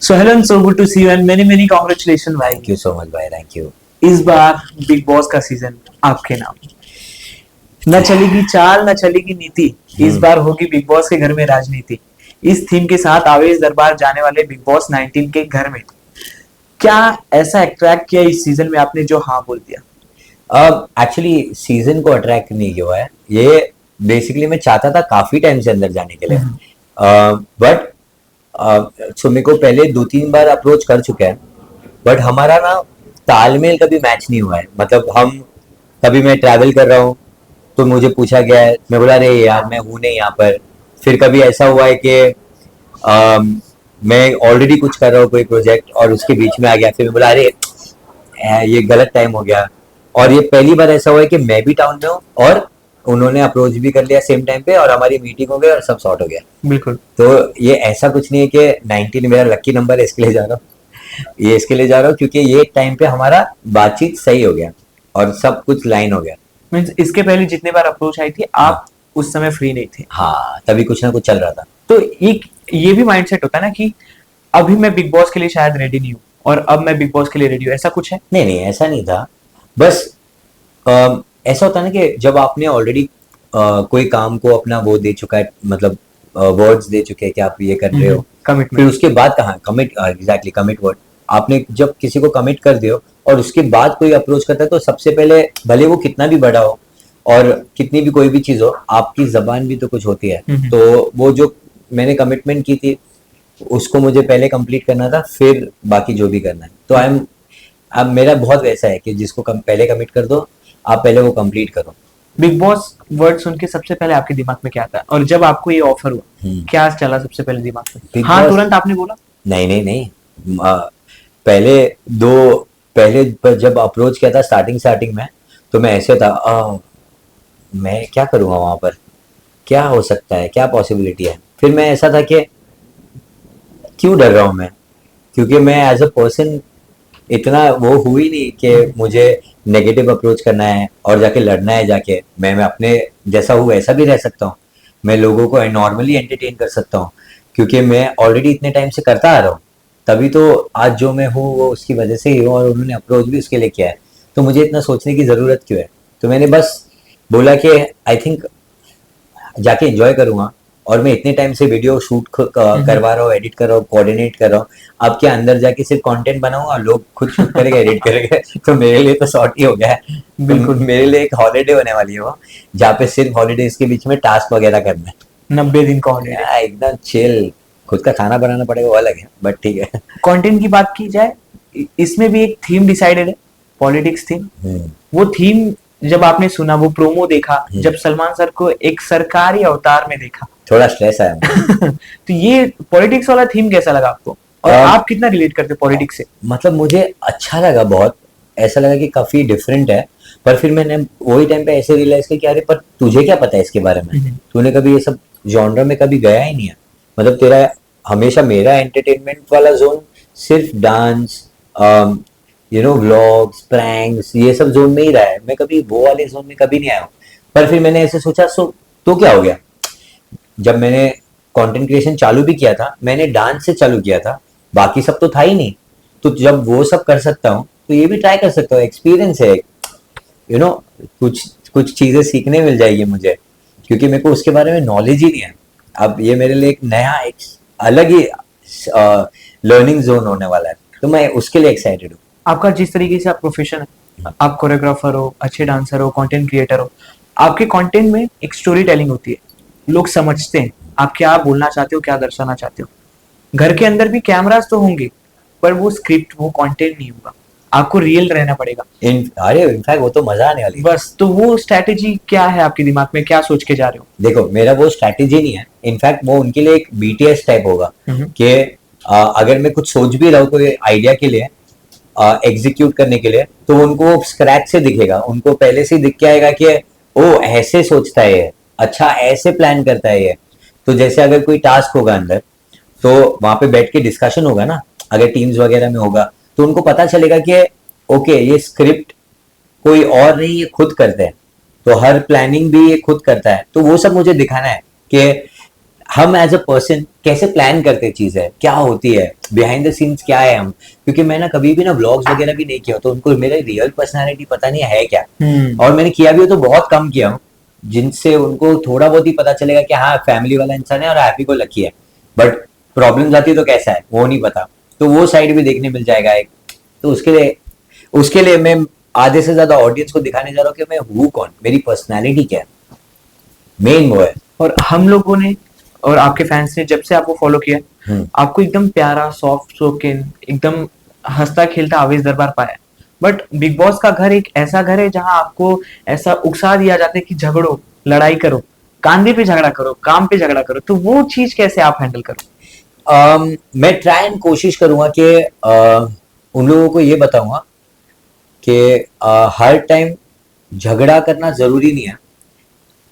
So hello and so good to see you and many congratulations भाई। Thank you so much भाई, thank you. इस बार big boss का season आपके नाम। न चलेगी चाल न चलेगी नीति, इस बार होगी बिग बॉस के घर में राजनीति। इस थीम के साथ आवेश दरबार जाने वाले बिग बॉस 19 के घर में क्या ऐसा अट्रैक्ट किया इस सीजन में आपने जो हाँ बोल दिया? अब एक्चुअली सीजन को अट्रैक्ट नहीं किया हुआ है ये। बेसिकली मैं चाहता था काफी टाइम से अंदर जाने के लिए, बट सो मेरे को पहले 2-3 बार अप्रोच कर चुके हैं, बट हमारा ना तालमेल कभी मैच नहीं हुआ है। मतलब हम कभी मैं ट्रैवल कर रहा हूँ तो मुझे पूछा गया है, मैं बोला अरे यार मैं हूँ नहीं यहाँ पर। फिर कभी ऐसा हुआ है कि मैं ऑलरेडी कुछ कर रहा हूँ कोई प्रोजेक्ट और उसके बीच में आ गया, फिर मैं बोला अरे ये गलत टाइम हो गया। और ये पहली बार ऐसा हुआ है कि मैं भी टाउन में हूँ और उन्होंने अप्रोच भी कर लिया सेम टाइम पे और हमारी मीटिंग हो गई और सब सॉर्ट हो गया। बिल्कुल। तो ये ऐसा कुछ नहीं है कि 19 मेरा लकी नंबर है इसके लिए जा रहा हूँ, ये इसके लिए जा रहा हूँ क्योंकि ये टाइम पे हमारा बातचीत सही हो गया और सब कुछ लाइन हो गया। मींस इसके पहले जितने बार अप्रोच आई थी आप हाँ उस समय फ्री नहीं थे। हाँ, तभी कुछ ना कुछ चल रहा था। तो एक ये भी माइंडसेट होता है ना कि अभी मैं बिग बॉस के लिए शायद रेडी नहीं हूँ और अब मैं बिग बॉस के लिए रेडी हूँ, ऐसा कुछ है? नहीं नहीं, ऐसा नहीं था। बस ऐसा होता है ना कि जब आपने ऑलरेडी कोई काम को अपना वो दे चुका है, मतलब वर्ड्स दे चुके हैं कि आप ये कर रहे हो, फिर कमिटमेंट। उसके बाद कहाँ कमिट, एग्जैक्टली कमिट वर्ड। आपने जब किसी को कमिट कर दियो और उसके बाद कोई अप्रोच करता है तो सबसे पहले भले वो कितना भी बड़ा हो और कितनी भी कोई भी चीज हो, आपकी जबान भी तो कुछ होती है। तो वो जो मैंने कमिटमेंट की थी उसको मुझे पहले कंप्लीट करना था, फिर बाकी जो भी करना है। तो आई एम, अब मेरा बहुत वैसा है कि जिसको पहले कमिट कर दो, आप पहले वो कंप्लीट करो। बिग बॉस वर्ड सुन के सबसे पहले आपके दिमाग में क्या आता है और जब आपको ये ऑफर हुआ क्या चला सबसे पहले दिमाग में? बिग हाँ बॉस तुरंत आपने बोला? नहीं नहीं नहीं, पहले पहले जब अप्रोच किया था स्टार्टिंग में, तो मैं ऐसे था, मैं क्या करूँगा वहां पर, क्या हो सकता है, क्या पॉसिबिलिटी है। फिर मैं ऐसा था कि क्यों डर रहा हूँ मैं, क्योंकि मैं एज अ पर्सन इतना वो हुई नहीं कि मुझे नेगेटिव अप्रोच करना है और जाके लड़ना है। जाके मैं अपने जैसा हूँ वैसा भी रह सकता हूँ, मैं लोगों को नॉर्मली एंटरटेन कर सकता हूँ क्योंकि मैं ऑलरेडी इतने टाइम से करता आ रहा हूँ। तभी तो आज जो मैं हूँ वो उसकी वजह से ही हूँ और उन्होंने अप्रोच भी उसके लिए किया है। तो मुझे इतना सोचने की ज़रूरत क्यों है। तो मैंने बस बोला कि आई थिंक जाके एंजॉय करूंगा। और मैं इतने टाइम से वीडियो शूट करवा रहा हूँ, एडिट कर रहा हूँ, कोऑर्डिनेट कर रहा हूँ। अब क्या अंदर जाके सिर्फ कंटेंट बनाऊंगा, लोग खुद शूट करेंगे, एडिट करेंगे तो मेरे लिए तो शॉर्ट ही हो गया है। तो बिल्कुल। मेरे लिए एक हॉलीडे होने वाली है वो, जहाँ पे सिर्फ हॉलीडेज के बीच में टास्क वगैरह करना 90 दिन का हॉलीडे। है। एकदम चिल, खुद का खाना बनाना पड़ेगा वो अलग है, बट ठीक है। कंटेंट की बात की जाए, इसमें भी एक थीम डिसाइडेड है, पॉलिटिक्स थीम। वो थीम जब आपने सुना, वो प्रोमो देखा, जब सलमान सर को एक सरकारी अवतार में देखा थोड़ा स्ट्रेस आया मुझे। तो ये पॉलिटिक्स वाला थीम कैसा लगा आपको और आप कितना रिलेट करते पॉलिटिक्स से? मतलब मुझे अच्छा लगा बहुत, ऐसा लगा कि काफी डिफरेंट है। पर फिर मैंने वही टाइम पे ऐसे रियलाइज किया कि अरे पर तुझे क्या पता है इसके बारे में, तूने कभी ये सब जॉनर में कभी गया ही नहीं है। मतलब तेरा हमेशा, मेरा एंटरटेनमेंट वाला जोन सिर्फ डांस, व्लॉग्स, प्रैंक्स, ये सब जोन में ही रहा है। मैं कभी वो वाले जोन में कभी नहीं आया हूँ। पर फिर मैंने ऐसे सोचा, तो क्या हो गया, जब मैंने कंटेंट क्रिएशन चालू भी किया था, मैंने डांस से चालू किया था, बाकी सब तो था ही नहीं। तो जब वो सब कर सकता हूँ तो ये भी ट्राई कर सकता हूँ, एक्सपीरियंस है, यू नो कुछ कुछ चीजें सीखने मिल जाएगी मुझे, क्योंकि मेरे को उसके बारे में नॉलेज ही नहीं है। अब ये मेरे लिए एक नया, एक अलग ही लर्निंग जोन होने वाला है, तो मैं उसके लिए एक्साइटेड हूँ। आपका जिस तरीके से आप प्रोफेशन है, आप कोरियोग्राफर हो, अच्छे डांसर हो, कंटेंट क्रिएटर हो, आपके कंटेंट में एक स्टोरी टेलिंग होती है, लोग समझते हैं आप क्या बोलना चाहते हो, क्या दर्शाना चाहते हो। घर के अंदर भी कैमरास तो होंगे पर वो स्क्रिप्ट, वो कंटेंट नहीं होगा, आपको रियल रहना पड़ेगा। अरे इनफैक्ट वो तो मजा आने वाली है। बस तो वो स्ट्रैटेजी क्या है आपके दिमाग में, क्या सोच के जा रहे हो? देखो मेरा वो स्ट्रैटेजी नहीं है, इनफैक्ट वो उनके लिए एक बीटीएस टाइप होगा कि अगर मैं कुछ सोच भी रहा हूँ कोई आइडिया के लिए, एग्जीक्यूट करने के लिए, तो उनको स्क्रैच से दिखेगा, उनको पहले से ही दिख के आएगा कि ओ ऐसे सोचता है ये, अच्छा ऐसे प्लान करता है ये। तो जैसे अगर कोई टास्क होगा अंदर, तो वहां पे बैठ के डिस्कशन होगा ना, अगर टीम्स वगैरह में होगा, तो उनको पता चलेगा कि ओके ये स्क्रिप्ट कोई और नहीं, ये खुद करते हैं, तो हर प्लानिंग भी ये खुद करता है। तो वो सब मुझे दिखाना है कि हम एज अ पर्सन कैसे प्लान करते चीज है, क्या होती है बिहाइंड द सीन्स, क्या है हम, क्योंकि मैं ना कभी भी ना व्लॉग्स वगैरह भी नहीं किया, तो उनको मेरा रियल पर्सनालिटी पता नहीं है क्या, और मैंने किया भी हो तो बहुत कम किया हूँ, जिनसे उनको थोड़ा बहुत ही पता चलेगा कि हाँ फैमिली वाला इंसान है और हैप्पी को लकी है, बट प्रॉब्लम आती है तो कैसा है वो नहीं पता, तो वो साइड भी देखने मिल जाएगा एक। तो उसके लिए मैं आधे से ज्यादा ऑडियंस को दिखाने जा रहा हूँ कि मैं हूँ कौन, मेरी पर्सनैलिटी क्या है, मेन वो है। और हम लोगों ने और आपके फैंस ने जब से आपको फॉलो किया, आपको एकदम प्यारा सॉफ्ट स्पोकन एकदम हंसता खेलता आवेश दरबार पाया। बट बिग बॉस का घर एक ऐसा घर है जहां आपको ऐसा उकसा दिया जाता है कि झगड़ो, लड़ाई करो, कांधे पे झगड़ा करो, काम पे झगड़ा करो, तो वो चीज कैसे आप हैंडल करो? मैं ट्राई एंड कोशिश करूंगा कि उन लोगों को ये बताऊंगा कि हर टाइम झगड़ा करना जरूरी नहीं है,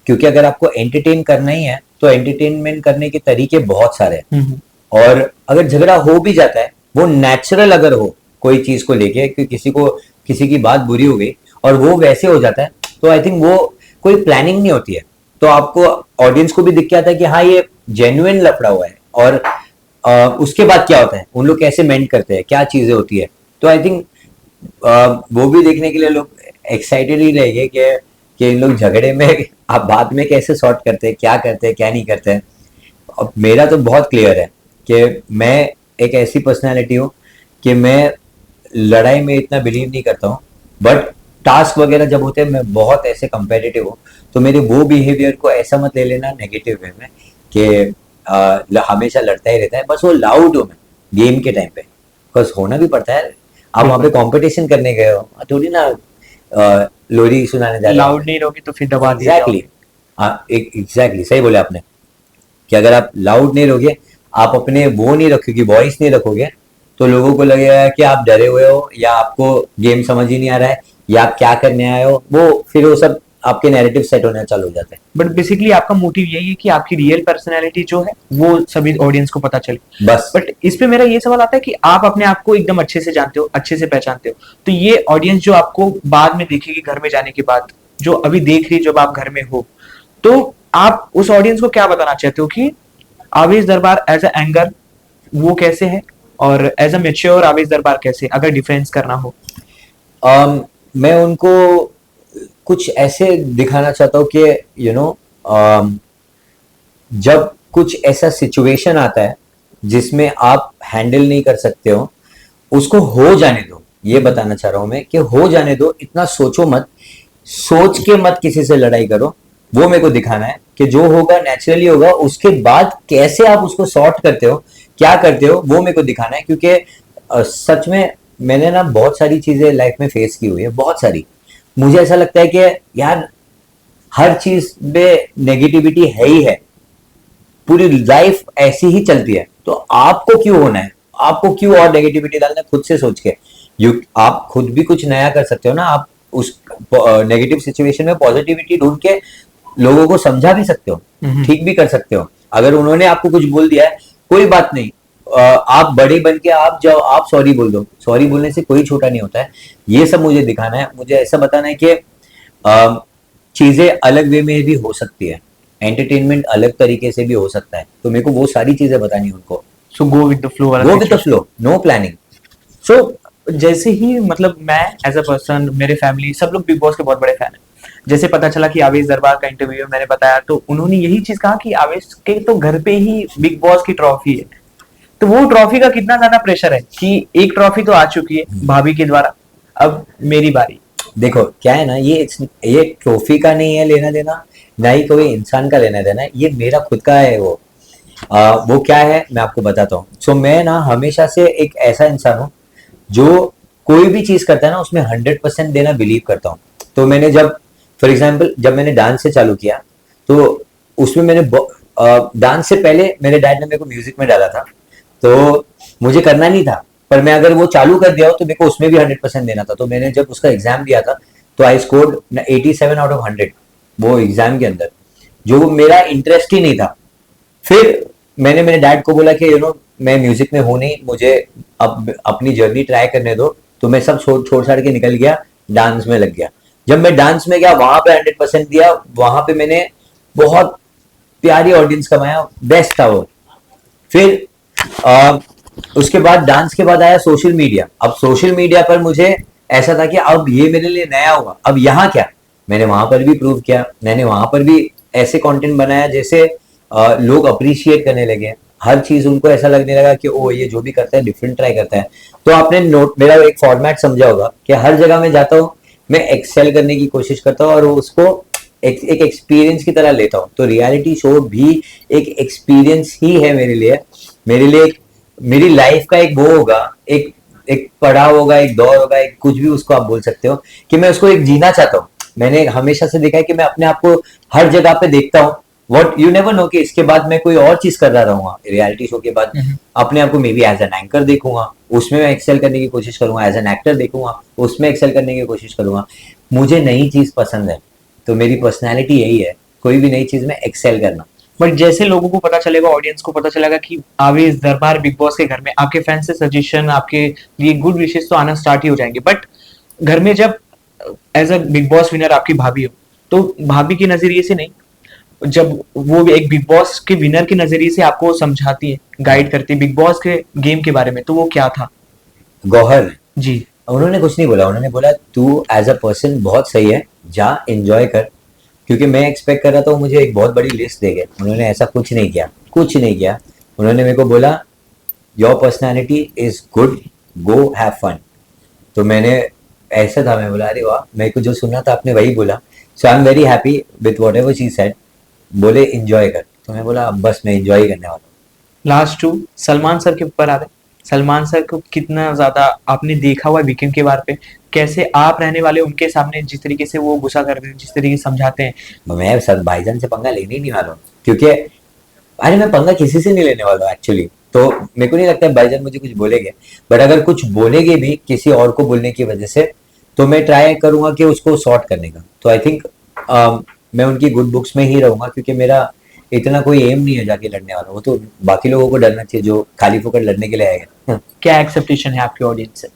क्योंकि अगर आपको एंटरटेन करना ही है तो एंटरटेनमेंट करने के तरीके बहुत सारे हैं, और अगर झगड़ा हो भी जाता है वो नेचुरल अगर हो कोई चीज को लेके कि किसी की बात बुरी हो गई और वो वैसे हो जाता है, तो आई थिंक वो कोई प्लानिंग नहीं होती है, तो आपको ऑडियंस को भी दिख के आता है कि हाँ ये जेन्युइन लफड़ा हुआ है, और उसके बाद क्या होता है, उन लोग कैसे मेंट करते हैं, क्या चीजें होती है, तो आई थिंक वो भी देखने के लिए लोग एक्साइटेड ही रहेंगे कि इन लोग झगड़े में आप बाद में कैसे सॉर्ट करते हैं, क्या करते हैं, क्या नहीं करते हैं। अब मेरा तो बहुत क्लियर है कि मैं एक ऐसी पर्सनालिटी हूँ कि मैं लड़ाई में इतना बिलीव नहीं करता हूँ, बट टास्क वगैरह जब होते हैं मैं बहुत ऐसे कंपेटिटिव हूँ, तो मेरे वो बिहेवियर को ऐसा मत ले लेना नेगेटिव वे में कि हमेशा लड़ता ही रहता है, बस वो लाउड हूँ मैं गेम के टाइम पे, बिकॉज होना भी पड़ता है, आप वहाँ पे कंपटीशन करने गए हो, थोड़ी ना लोरी सुनाने जा रहे हो। लाउड नहीं रहोगे तो फिर दबा दिया एग्जैक्टली, हाँ एग्जैक्टली सही बोले आपने, कि अगर आप लाउड नहीं रहोगे, आप अपने वो नहीं रखोगे, वॉइस नहीं रखोगे, तो लोगों को लगेगा कि आप डरे हुए हो या आपको गेम समझ ही नहीं आ रहा है या आप क्या करने आए हो, वो फिर वो सब आपके नैरेटिव सेट होने चालू हो जाते हैं। बट बेसिकली आपका मोटिव यही है कि आपकी रियल पर्सनैलिटी जो है वो सभी ऑडियंस को पता चले। बस बट इस पे मेरा ये सवाल आता है कि आप अपने आप को एकदम अच्छे से जानते हो, अच्छे से पहचानते हो, तो ये ऑडियंस जो आपको बाद में देखेगी घर में जाने के बाद, जो अभी देख रही जब आप घर में हो, तो आप उस ऑडियंस को क्या बताना चाहते हो कि आवेश दरबार एज अ एंगर वो कैसे है और एज अ मेच्योर आवेश दरबार कैसे, अगर डिफरेंस करना हो? मैं उनको कुछ ऐसे दिखाना चाहता हूँ कि यू नो जब कुछ ऐसा सिचुएशन आता है जिसमें आप हैंडल नहीं कर सकते हो, उसको हो जाने दो, ये बताना चाह रहा हूं मैं कि हो जाने दो, इतना सोचो मत, सोच के मत किसी से लड़ाई करो, वो मेरे को दिखाना है कि जो होगा नेचुरली होगा, उसके बाद कैसे आप उसको सॉर्ट करते हो, क्या करते हो, वो मेरे को दिखाना है, क्योंकि सच में मैंने ना बहुत सारी चीजें लाइफ में फेस की हुई है, बहुत सारी, मुझे ऐसा लगता है कि यार हर चीज में नेगेटिविटी है ही है, पूरी लाइफ ऐसी ही चलती है, तो आपको क्यों होना है, आपको क्यों और नेगेटिविटी डालना है, खुद से सोच के आप खुद भी कुछ नया कर सकते हो ना, आप उस नेगेटिव सिचुएशन में पॉजिटिविटी ढूंढ के लोगों को समझा भी सकते हो, ठीक भी कर सकते हो, अगर उन्होंने आपको कुछ बोल दिया है कोई बात नहीं, आप बड़े बन के आप जाओ, आप सॉरी बोल दो, सॉरी बोलने से कोई छोटा नहीं होता है, ये सब मुझे दिखाना है, मुझे ऐसा बताना है कि चीजें अलग वे में भी हो सकती है, एंटरटेनमेंट अलग तरीके से भी हो सकता है, तो मेरे को वो सारी चीजें बतानी है उनको। So go with the flow वाला, go with the flow, no planning. So जैसे ही मतलब मैं एज अ पर्सन, मेरे फैमिली सब लोग बिग बॉस के बहुत बड़े फैन हैं, जैसे पता चला कि आवेश दरबार का इंटरव्यू में मैंने बताया तो उन्होंने यही चीज कहा कि आवेश के तो घर पे ही बिग बॉस की ट्रॉफी है, तो वो ट्रॉफी का कितना ज्यादा प्रेशर है कि एक ट्रॉफी तो आ चुकी है भाभी के द्वारा, अब मेरी बारी। देखो क्या है ना, ये ट्रॉफी का नहीं है लेना देना, ना ही कोई इंसान का लेना देना है, ये मेरा खुद का है, वो क्या है मैं आपको बताता हूँ। सो मैं ना हमेशा से एक ऐसा इंसान हूँ जो कोई भी चीज करता है ना उसमें 100% देना बिलीव करता हूँ। तो मैंने जब फॉर एग्जाम्पल जब मैंने डांस से चालू किया, तो उसमें मैंने डांस से पहले मेरे डैड ने मेरे को म्यूजिक में डाला था, तो मुझे करना नहीं था, पर मैं अगर वो चालू कर दिया हो तो मेरे को उसमें भी 100% देना था। तो मैंने जब उसका एग्जाम दिया था तो आई स्कोर्ड 87 आउट ऑफ 100 वो एग्जाम के अंदर, जो मेरा इंटरेस्ट ही नहीं था। फिर मैंने मेरे डैड को बोला कि मैं म्यूजिक में हूं नहीं, मुझे अब अपनी जर्नी ट्राई करने दो, तो मैं सब छोड़ छाड़ के निकल गया, डांस में लग गया। जब मैं डांस में गया वहां पे 100% दिया, वहां पे मैंने बहुत प्यारी ऑडियंस कमाया, बेस्ट था वो। फिर उसके बाद डांस के बाद आया सोशल मीडिया। अब सोशल मीडिया पर मुझे ऐसा था कि अब ये मेरे लिए नया हुआ, अब यहाँ क्या। मैंने वहां पर भी प्रूव किया, मैंने वहां पर भी ऐसे कंटेंट बनाया जैसे लोग अप्रिशिएट करने लगे। हर चीज उनको ऐसा लगने लगा कि ओ ये जो भी करता है डिफरेंट ट्राई करता है। तो आपने नोट मेरा एक फॉर्मेट समझा होगा कि हर जगह मैं जाता हूँ, मैं एक्सेल करने की कोशिश करता हूँ और उसको एक एक्सपीरियंस की तरह लेता हूँ। तो रियलिटी शो भी एक एक्सपीरियंस ही है मेरे लिए। मेरी लाइफ का एक वो होगा, एक एक पड़ाव होगा, एक दौर होगा, एक कुछ भी उसको आप बोल सकते हो कि मैं उसको एक जीना चाहता हूँ। मैंने हमेशा से देखा है कि मैं अपने आप को हर जगह पे देखता हूँ। व्हाट यू नेवर नो कि इसके बाद मैं कोई और चीज कर रहा रहूंगा। रियलिटी शो के बाद अपने आप को may be as an anchor देखूंगा, उसमें मैं एक्सेल करने की कोशिश करूंगा। एज एन एक्टर देखूंगा, उसमें एक्सेल करने की कोशिश करूंगा। मुझे नई चीज पसंद है, तो मेरी पर्सनैलिटी यही है, कोई भी नई चीज में एक्सेल करना। बट जैसे लोगों को पता चलेगा, ऑडियंस को पता चलेगा कि आवेश दरबार बिग बॉस के घर में, आपके फैंस से सजेशन, आपके लिए गुड विशेष तो आना स्टार्ट ही हो जाएंगे। बट घर में जब as a Bigg Boss winner आपकी भाभी हो, तो भाभी के नजरिए से नहीं, जब वो एक बिग बॉस के विनर के नजरिए से आपको समझाती है, गाइड करती है बिग बॉस के गेम के बारे में, तो वो क्या था? गौहर, जी। उन्होंने कुछ नहीं बोला। उन्होंने बोला तू एज अ पर्सन बहुत सही है, जा एंजॉय कर। क्योंकि मैं एक्सपेक्ट कर रहा था वो मुझे एक बहुत बड़ी लिस्ट देंगे। उन्होंने ऐसा कुछ नहीं किया, कुछ नहीं किया। उन्होंने मेरे को बोला your personality is good, go have fun. तो मैंने ऐसा था, मैं बोला अरे वाह, मेरे को जो सुनना था आपने वही बोला। So I am very happy with whatever she said. बोले इंजॉय कर, तो मैं बोला अब बस मैं इंजॉय ही करने वाला हूँ। लास्ट टू सलमान सर के ऊपर आ रहे। सलमान सर को कितना ज्यादा आपने देखा हुआ है वीकेंड के बार पे, कैसे आप रहने वाले उनके सामने, जिस तरीके से वो गुस्सा करते हैं, जिस तरीके से समझाते हैं। मैं सर भाईजान से पंगा लेने ही नहीं वाला हूँ, क्योंकि अरे मैं पंगा किसी से नहीं लेने वाला हूँ एक्चुअली। तो मेरे को नहीं लगता है भाईजान मुझे कुछ बोलेंगे। बट अगर कुछ बोलेंगे भी किसी और को बोलने की वजह से, तो मैं ट्राई करूंगा कि उसको सॉर्ट करने का। तो आई थिंक मैं उनकी गुड बुक्स में ही रहूंगा, क्योंकि मेरा इतना कोई एम नहीं है जाके लड़ने वाला। वो तो बाकी लोगों को डरना चाहिए जो खाली फोकट लड़ने के लिए आएगा। क्या एक्सेप्टेशन है आपकी ऑडियंस से?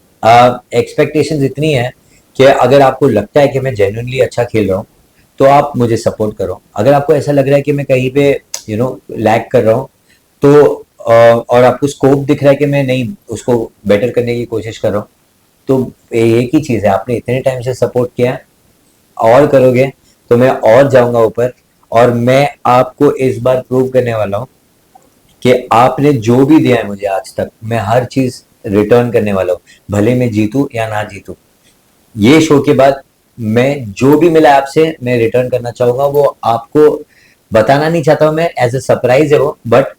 एक्सपेक्टेशंस इतनी है कि अगर आपको लगता है कि मैं जेन्युइनली अच्छा खेल रहा हूँ, तो आप मुझे सपोर्ट करो। अगर आपको ऐसा लग रहा है कि मैं कहीं पे लैग कर रहा हूँ, तो और आपको स्कोप दिख रहा है कि मैं नहीं उसको बेटर करने की कोशिश कर रहा हूँ, तो एक ही चीज़ है, आपने इतने टाइम से सपोर्ट किया है, और करोगे तो मैं और जाऊंगा ऊपर। और मैं आपको इस बार प्रूव करने वाला हूँ कि आपने जो भी दिया है मुझे आज तक, मैं हर चीज रिटर्न करने वाला हूँ, भले मैं जीतूं या ना जीतूं। ये शो के बाद मैं जो भी मिला आपसे मैं रिटर्न करना चाहूंगा। वो आपको बताना नहीं चाहता हूँ मैं, एज अ सरप्राइज है वो। बट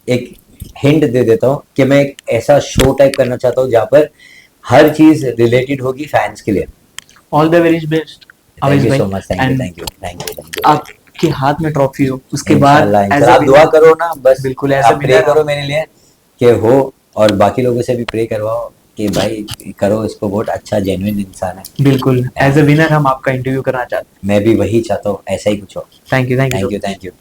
एक हिंट दे देता हूँ कि मैं एक ऐसा शो टाइप करना चाहता हूँ जहाँ पर हर चीज रिलेटेड होगी फैंस के लिए। All the very best thank आवेश यू भाई। So much, thank you, and thank you, thank you, thank you. आपके हाथ में ट्रॉफी हो, उसके बाद इंशाल्लाह, एज इंशाल्लाह अ आप दुआ विनर, करो ना, बस बिल्कुल एज अ आप प्रे विनर करो हम, मेरे लिए कि हो। और बाकी लोगों से भी प्रे करवाओ कि भाई करो इसको, बहुत अच्छा जेन्युइन इंसान है। बिल्कुल एज अ एंड विनर हम आपका इंटरव्यू करना चाहते मैं भी वही चाहता हूँ, ऐसा ही कुछ हो। हैं। Thank you thank so you, much. Thank you.